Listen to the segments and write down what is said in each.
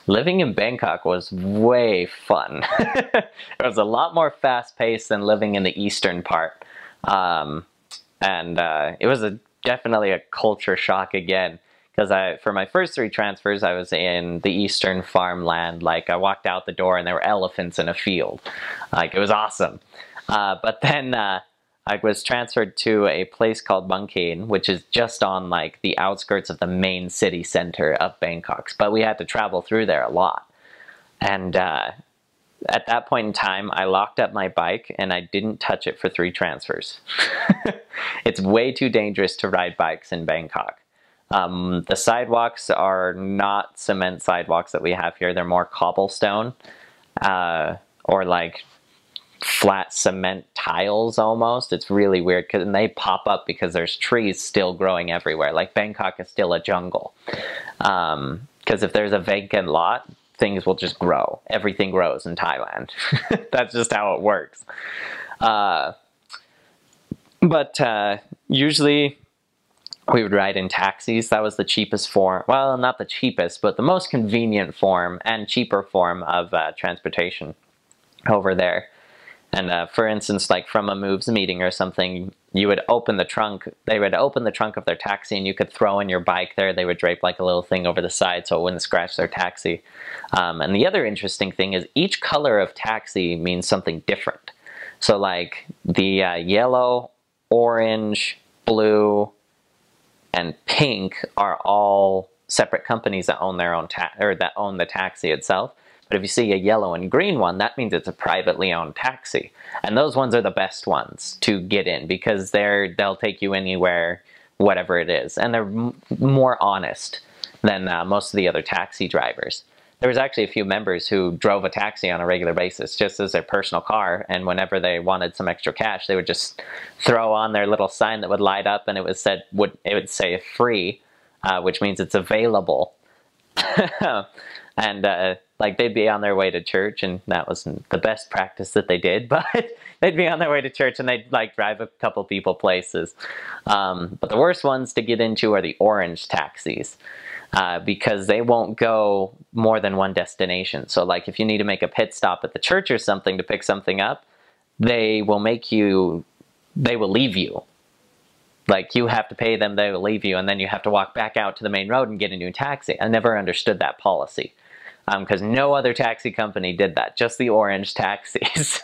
Living in Bangkok was way fun. It was a lot more fast-paced than living in the eastern part. Um, and it was definitely a culture shock again. Because for my first three transfers, I was in the eastern farmland. Like, I walked out the door and there were elephants in a field. Like, it was awesome. But then I was transferred to a place called Bangkok, which is just on like the outskirts of the main city center of Bangkok. But we had to travel through there a lot. And at that point in time, I locked up my bike and I didn't touch it for three transfers. It's way too dangerous to ride bikes in Bangkok. The sidewalks are not cement sidewalks that we have here. They're more cobblestone or like flat cement tiles almost. It's really weird because they pop up because there's trees still growing everywhere. Like Bangkok is still a jungle. Because if there's a vacant lot, things will just grow. Everything grows in Thailand. That's just how it works. But usually we would ride in taxis. That was the cheapest form. Well, not the cheapest, but the most convenient form and cheaper form of transportation over there. And for instance, like from a moves meeting or something, you would open the trunk. They would open the trunk of their taxi and you could throw in your bike there. They would drape like a little thing over the side so it wouldn't scratch their taxi. And the other interesting thing is each color of taxi means something different. So like the yellow, orange, blue, and pink are all separate companies that own their own that own the taxi itself. But if you see a yellow and green one, that means it's a privately owned taxi. And those ones are the best ones to get in because they'll take you anywhere, whatever it is. And they're more honest than most of the other taxi drivers. There was actually a few members who drove a taxi on a regular basis just as their personal car. And whenever they wanted some extra cash, they would just throw on their little sign that would light up and it would say free, which means it's available. And like they'd be on their way to church, and that wasn't the best practice that they did, but they'd be on their way to church and they'd like drive a couple people places. But the worst ones to get into are the orange taxis, because they won't go more than one destination. So like if you need to make a pit stop at the church or something to pick something up, they will leave you. Like, you have to pay them, they will leave you, and then you have to walk back out to the main road and get a new taxi. I never understood that policy, because no other taxi company did that, just the orange taxis.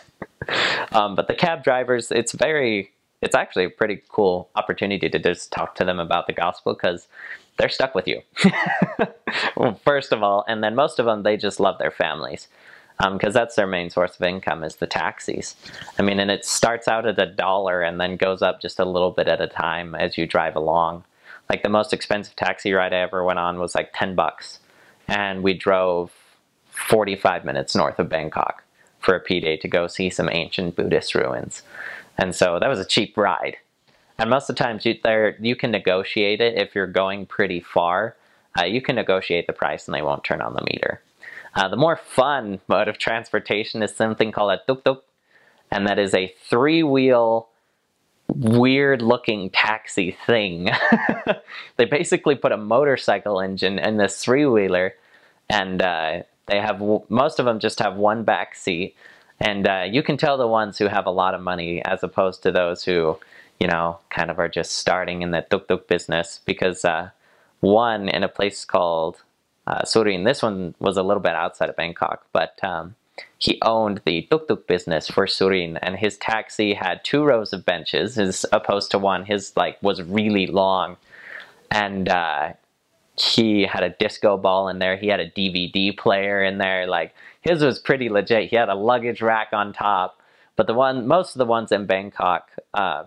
But the cab drivers, it's actually a pretty cool opportunity to just talk to them about the gospel, because they're stuck with you. Well, first of all, and then most of them, they just love their families. Because that's their main source of income is the taxis. I mean, and it starts out at $1 and then goes up just a little bit at a time as you drive along. Like the most expensive taxi ride I ever went on was like $10. And we drove 45 minutes north of Bangkok for a P-Day to go see some ancient Buddhist ruins. And so that was a cheap ride. And most of the times you can negotiate it if you're going pretty far. You can negotiate the price and they won't turn on the meter. The more fun mode of transportation is something called a tuk-tuk, and that is a three-wheel, weird-looking taxi thing. They basically put a motorcycle engine in this three-wheeler, and most of them just have one back seat, and you can tell the ones who have a lot of money as opposed to those who, you know, kind of are just starting in the tuk-tuk business, because one in a place called Surin. This one was a little bit outside of Bangkok, but he owned the tuk-tuk business for Surin, and his taxi had 2 rows of benches as opposed to one. His was really long, and he had a disco ball in there. He had a DVD player in there. Like, his was pretty legit. He had a luggage rack on top. But most of the ones in Bangkok,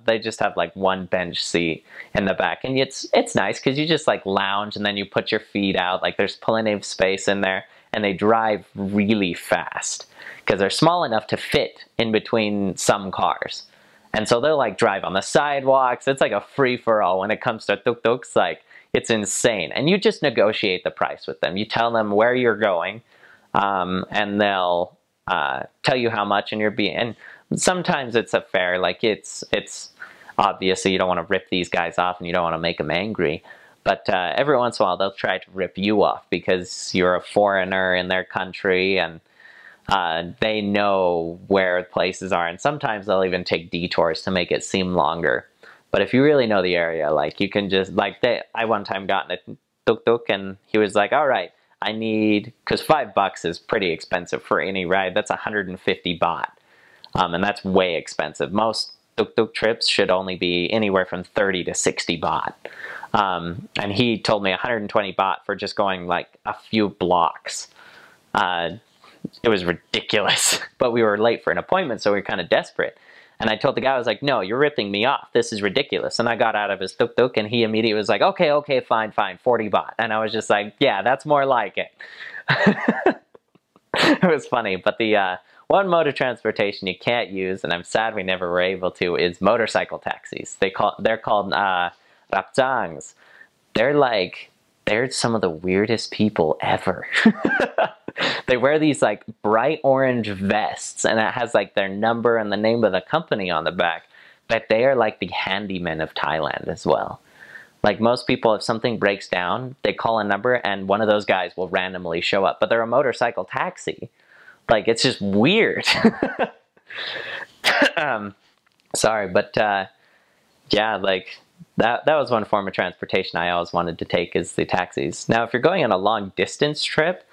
they just have like one bench seat in the back, and it's nice because you just like lounge and then you put your feet out. Like, there's plenty of space in there, and they drive really fast because they're small enough to fit in between some cars. And so they'll like drive on the sidewalks. It's like a free-for-all when it comes to tuk-tuks. Like, it's insane. And you just negotiate the price with them. You tell them where you're going, and they'll tell you how much, and sometimes it's a fair, like it's obviously you don't want to rip these guys off and you don't want to make them angry, But every once in a while, they'll try to rip you off because you're a foreigner in their country, and they know where places are. And sometimes they'll even take detours to make it seem longer. But if you really know the area, like you can just, like I one time got in a tuk-tuk and he was like, all right, I need, because $5 is pretty expensive for any ride. That's 150 baht. And that's way expensive. Most tuk-tuk trips should only be anywhere from 30 to 60 baht. And he told me 120 baht for just going like a few blocks. It was ridiculous, but we were late for an appointment, so we were kind of desperate. And I told the guy, I was like, no, you're ripping me off. This is ridiculous. And I got out of his tuk-tuk, and he immediately was like, okay, fine, 40 baht. And I was just like, yeah, that's more like it. It was funny, but the one mode of transportation you can't use, and I'm sad we never were able to, is motorcycle taxis. They're called rapjangs. They're some of the weirdest people ever. They wear these like bright orange vests, and it has like their number and the name of the company on the back. But they are like the handymen of Thailand as well. Like most people, if something breaks down, they call a number and one of those guys will randomly show up. But they're a motorcycle taxi. Like, it's just weird. Sorry, but yeah, like that was one form of transportation I always wanted to take, is the taxis. Now, if you're going on a long distance trip,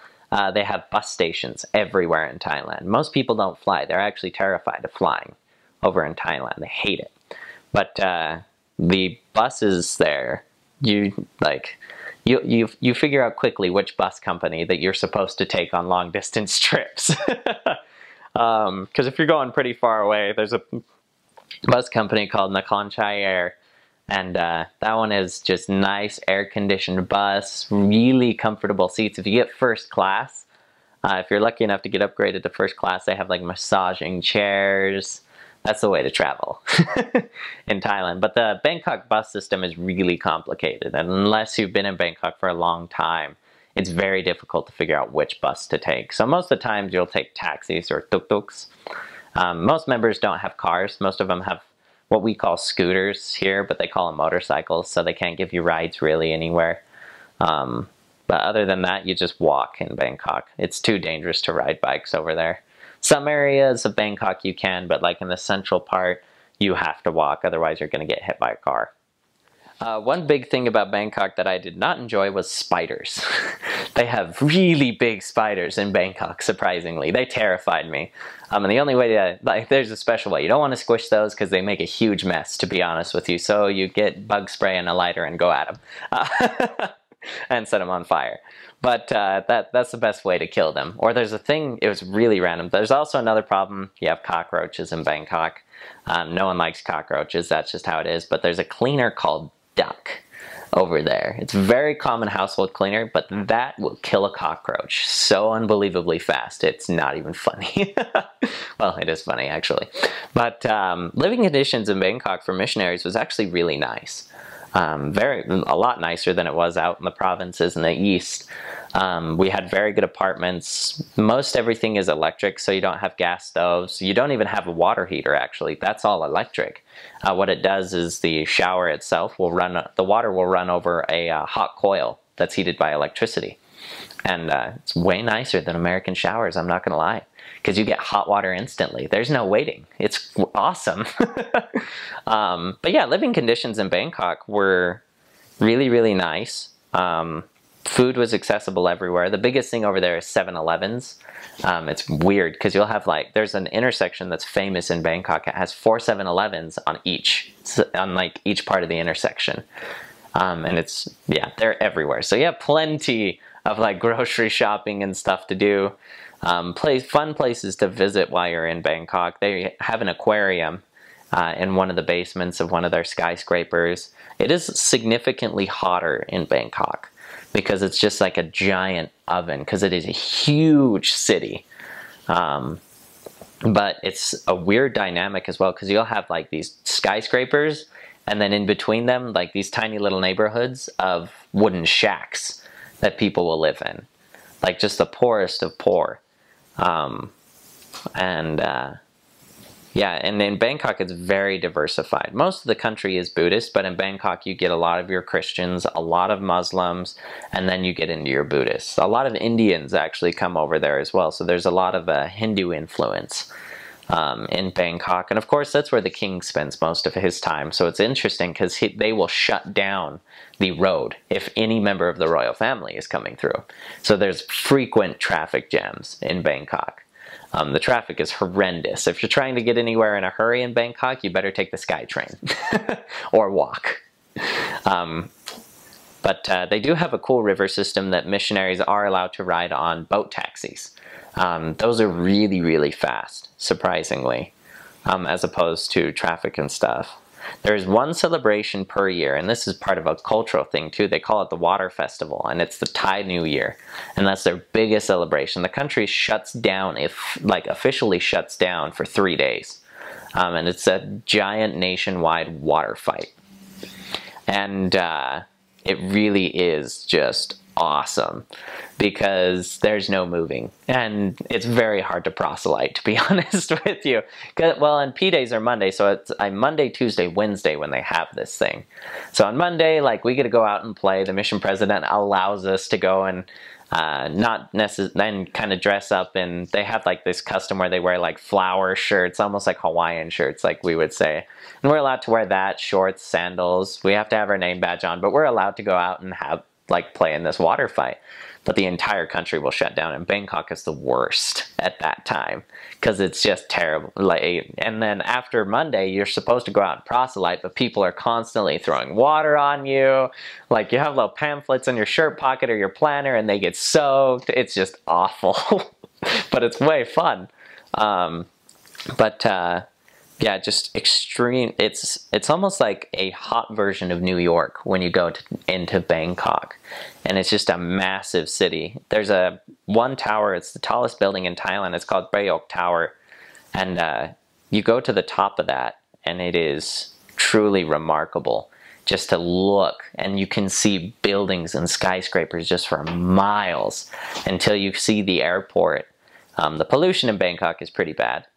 they have bus stations everywhere in Thailand. Most people don't fly. They're actually terrified of flying over in Thailand. They hate it. But the buses there, you figure out quickly which bus company that you're supposed to take on long distance trips. Because if you're going pretty far away, there's a bus company called Nakhon Chai Air. And that one is just nice air-conditioned bus, really comfortable seats. If you get first class, if you're lucky enough to get upgraded to first class, they have like massaging chairs. That's the way to travel in Thailand. But the Bangkok bus system is really complicated. And unless you've been in Bangkok for a long time, it's very difficult to figure out which bus to take. So most of the times you'll take taxis or tuk-tuks. Most members don't have cars. Most of them have what we call scooters here, but they call them motorcycles, so they can't give you rides really anywhere. But other than that, you just walk in Bangkok. It's too dangerous to ride bikes over there. Some areas of Bangkok you can, but like in the central part, you have to walk, otherwise you're going to get hit by a car. One big thing about Bangkok that I did not enjoy was spiders. They have really big spiders in Bangkok, surprisingly. They terrified me. And the only way to, like, there's a special way. You don't want to squish those because they make a huge mess, to be honest with you. So you get bug spray and a lighter and go at them. And set them on fire. But that's the best way to kill them. Or there's a thing, it was really random. There's also another problem. You have cockroaches in Bangkok. No one likes cockroaches. That's just how it is. But there's a cleaner called duck over there. It's a very common household cleaner, but that will kill a cockroach so unbelievably fast. It's not even funny. Well, it is funny actually. But living conditions in Bangkok for missionaries was actually really nice. A lot nicer than it was out in the provinces in the east. We had very good apartments. Most everything is electric, so you don't have gas stoves. You don't even have a water heater, actually. That's all electric. What it does is the shower itself will run, the water will run over a hot coil that's heated by electricity. And it's way nicer than American showers, I'm not gonna lie. Because you get hot water instantly. There's no waiting. It's awesome. But yeah, living conditions in Bangkok were really, really nice. Food was accessible everywhere. The biggest thing over there is 7-Elevens. It's weird because you'll have like, there's an intersection that's famous in Bangkok. It has 4 7-Elevens on each part of the intersection. And it's, yeah, they're everywhere. So you have plenty of like grocery shopping and stuff to do. Fun places to visit while you're in Bangkok. They have an aquarium in one of the basements of one of their skyscrapers. It is significantly hotter in Bangkok because it's just like a giant oven because it is a huge city. But it's a weird dynamic as well because you'll have like these skyscrapers and then in between them like these tiny little neighborhoods of wooden shacks that people will live in. Like just the poorest of poor. Yeah, and in Bangkok, it's very diversified. Most of the country is Buddhist, but in Bangkok, you get a lot of your Christians, a lot of Muslims, and then you get into your Buddhists. A lot of Indians actually come over there as well, so there's a lot of Hindu influence in Bangkok. And of course, that's where the king spends most of his time. So it's interesting because they will shut down the road if any member of the royal family is coming through. So there's frequent traffic jams in Bangkok. The traffic is horrendous. If you're trying to get anywhere in a hurry in Bangkok, you better take the SkyTrain or walk. But they do have a cool river system that missionaries are allowed to ride on boat taxis. Those are really, really fast, surprisingly, as opposed to traffic and stuff. There's one celebration per year, and this is part of a cultural thing too. They call it the Water Festival, and it's the Thai New Year, and that's their biggest celebration. The country shuts down, officially shuts down for 3 days, and it's a giant nationwide water fight, and it really is just awesome because there's no moving, and it's very hard to proselyte, to be honest with you. Well, and P-days are Monday, so it's Monday, Tuesday, Wednesday when they have this thing. So on Monday, like, we get to go out and play. The mission president allows us to go and then kind of dress up, and they have like this custom where they wear like flower shirts, almost like Hawaiian shirts, like we would say. And we're allowed to wear that, shorts, sandals. We have to have our name badge on, but we're allowed to go out and play in this water fight. But the entire country will shut down, and Bangkok is the worst at that time because it's just terrible. And then after Monday, you're supposed to go out and proselyte, but people are constantly throwing water on you. Like, you have little pamphlets in your shirt pocket or your planner, and they get soaked. It's just awful, but it's way fun. Yeah, just extreme. It's almost like a hot version of New York when you go into Bangkok, and it's just a massive city. There's one tower. It's the tallest building in Thailand. It's called Bangkok Tower, and you go to the top of that, and it is truly remarkable just to look, and you can see buildings and skyscrapers just for miles until you see the airport. The pollution in Bangkok is pretty bad.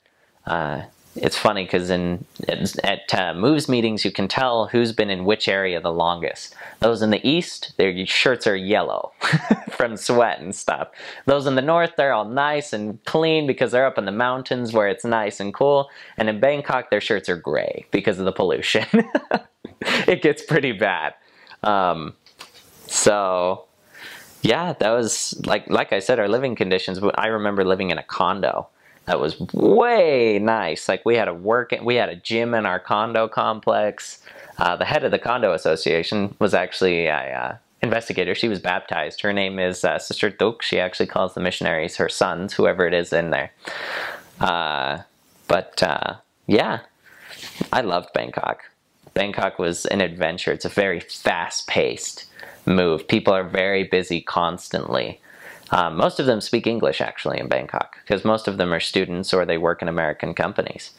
It's funny because at moves meetings, you can tell who's been in which area the longest. Those in the east, their shirts are yellow from sweat and stuff. Those in the north, they're all nice and clean because they're up in the mountains where it's nice and cool. And in Bangkok, their shirts are gray because of the pollution. It gets pretty bad. So yeah, that was like I said, our living conditions. I remember living in a condo. That was way nice. Like, we had a gym in our condo complex. The head of the condo association was actually a investigator. She was baptized. Her name is Sister Tuk. She actually calls the missionaries her sons, whoever it is in there. Yeah, I loved Bangkok. Bangkok was an adventure. It's a very fast-paced move. People are very busy constantly. Most of them speak English, actually, in Bangkok, because most of them are students or they work in American companies.